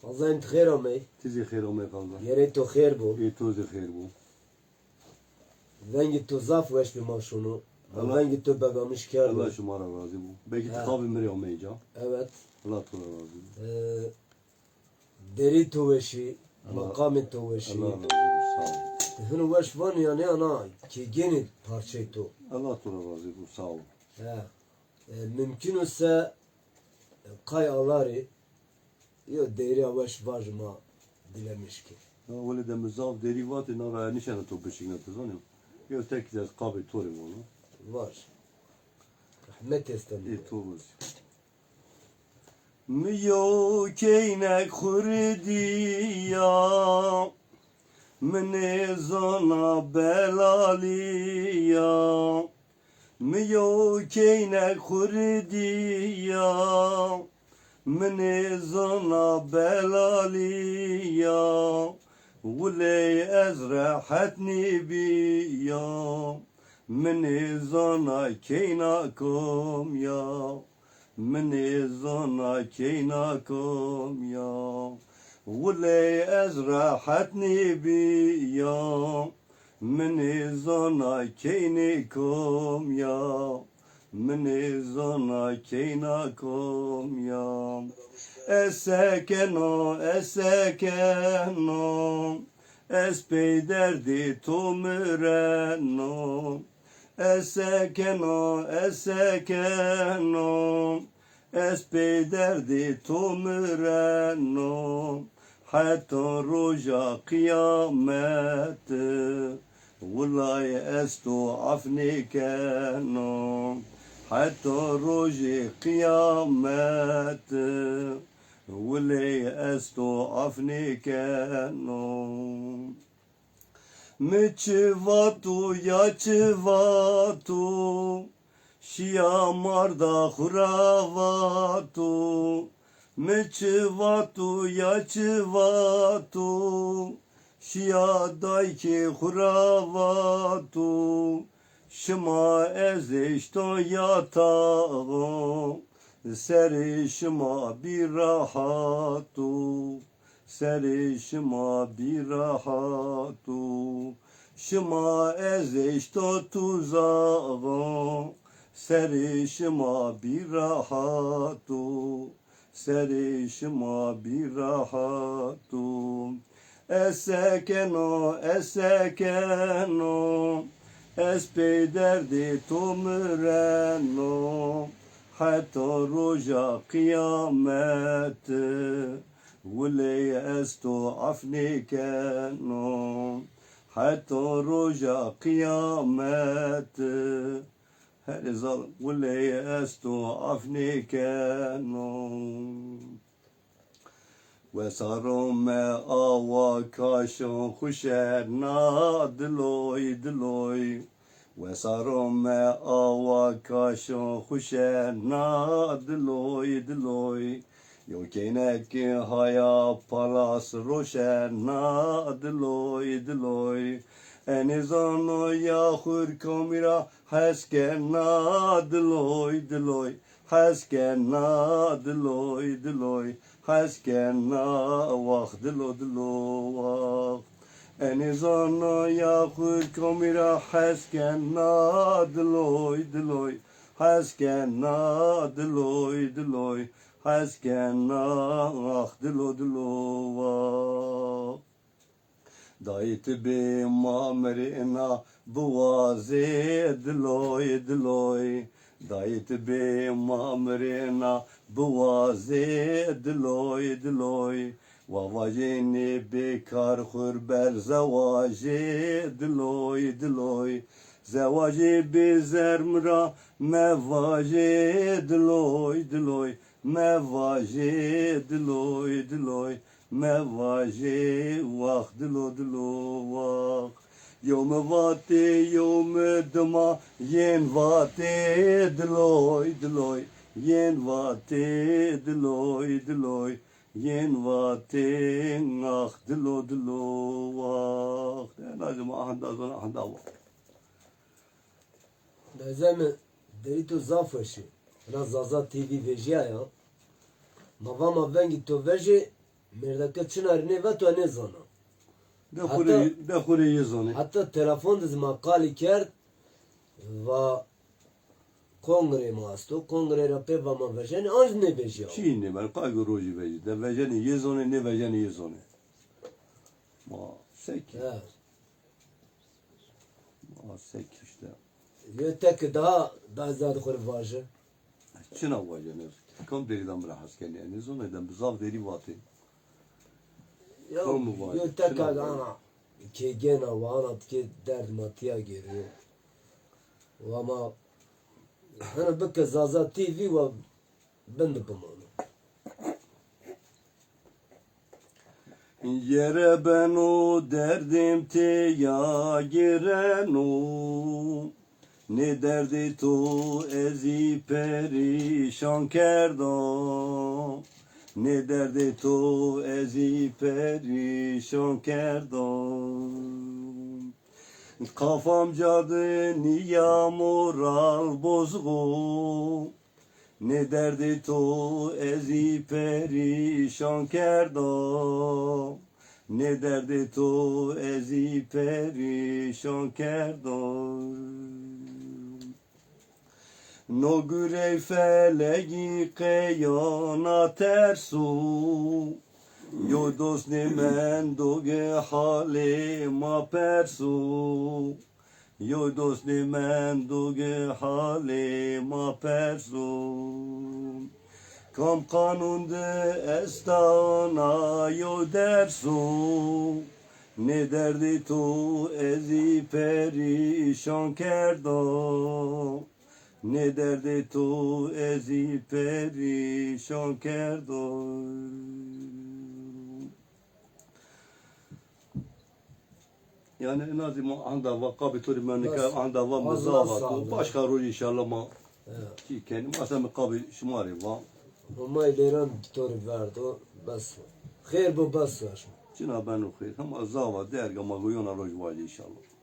Fazla خير أمي Tizi خير أمي فضل. يري تو خير بو توزي خير بو. Vengi to zaf weş bir mavşunu Allah- Vengi to begamış Allah kâr şumara razı bu. Belki Ha. tıkabı meri Ömeyca. Evet Allah tola razı bu. Deri to weşi Allah- Makamı to weşi Allah razı bu. Sağ ol. Hını weş van yani ana ki geni parçayı to Allah tola razı bu. Sağ ol. Mümkün ise Kay alari Yo deri weş vajma Dilemiş ki Ya öyle de müzav derivatı nara nişanı to beşikne tezanım. Yo tek de kabı torim onu. Var Rahmet estem Toz. Miyo keynek khurdiya Mene zana belaliya Miyo keynek khurdiya Mene zana belaliya Wule ezrahatni biya Mene zana keynakum ya Mene zana keynakum ya Wule ezrahatni biya Mene zana keynikum ya Mene zana keynakum ya Esekeno esekeno Es peyderdi tumreno Esekeno esekeno Es peyderdi tumreno Hatta roja kıyamet Vallahi estu afnikeno Hatta roji kıyamet Vallahi estu afnikeno Mıçıvatu yaçıvatu Şiyamarda huravatu Mıçıvatu yaçıvatu Şiyadayki huravatu Şıma ezişto yatağı Seri şıma bir rahatu Seri şıma bir rahatu Şıma ezişto tuzağı Seri şıma bir rahatu Seri şıma bir rahatu Esekeno esekeno Es peyderdi tumreno Hatta roja kıyamet Wule estu afnikeno Hatta roja kıyamet Her zalim Wule estu afnikeno وسرم آوا کاشون خوشنا دلوی دلوی وسرم آوا کاشون خوشنا دلوی دلوی یو کینک هایا پالاس روشنا دلوی دلوی انیزانو یا خور کمیرا حسکنا دلوی دلوی حسکنا دلوی دلوی حسكنا واخ دلو دلو واخ انيزانا ياخذ كاميرا حسكنا دلوي دلوي حسكنا دلوي دلوي حسكنا واخ دلو دلو واخ دايت بمامرنا بوازي دلوي دلوي دايت بمامرنا بوازي دلوي دلوي وواجيني بكار خربر زواجي دلوي دلوي زواجي بزرمرا مواجي دلوي دلوي مواجي دلوي دلوي مواجي واخ دلو دلو واخ يوم واتي يوم دما ين واتي دلوي دلوي ين واتي دلوي دلوي ين واتي اخ دلو دلو واخ لازم احد احد Dezemi derito zafeşi Razaza TV vejiya ya Mavama vengi to veji Merdeke çınarı ve tu ne zana. De xure yezone. Hatta telefon dizim makali kert ve kongre masto. Kongre rape ve ma vejeni anj ne beji. Çi ne ben kaygı roji veji. De vejeni yezone ne vejeni yezone. Ma sek. Evet. Ma sek işte. Tek daha ziyade khur vaje. Çına vajeni. Kom deriden bırak kendi. Ne zone de zav derivatı. Ya Kom var. yo tek ana ke gena ve ana ke derd matiya geliyor. Ama hani bu kez Zaza TV ve ben de bunu. Yere ben o derdim te ya giren o. Ne derdi to ezi perişan kerdam. Ne derdi to ezi perişan kerdam. Kafam cadı niya moral bozgu. Ne derdi to ezi perişan kerdam. Ne derdi to ezi perişan kerdam. No gürey felegi kıyana tersu. Yo dost ne men doge halima persu. Yo dost ne men doge halima persu. Kam kanunde estana yo dersu. Ne derdi tu ezi perişan kerdam. Ne derdi tu ezi perişan kerdam. Yani en azından anda vaka bir tür memleket anda va mızava başka rol inşallah ma ki kendi mesela mekabi şımari va Ama ilerim tor verdi o bas. Khair bu bas var. Cina ben o khir ama zava derga ma goyona roj vali inşallah.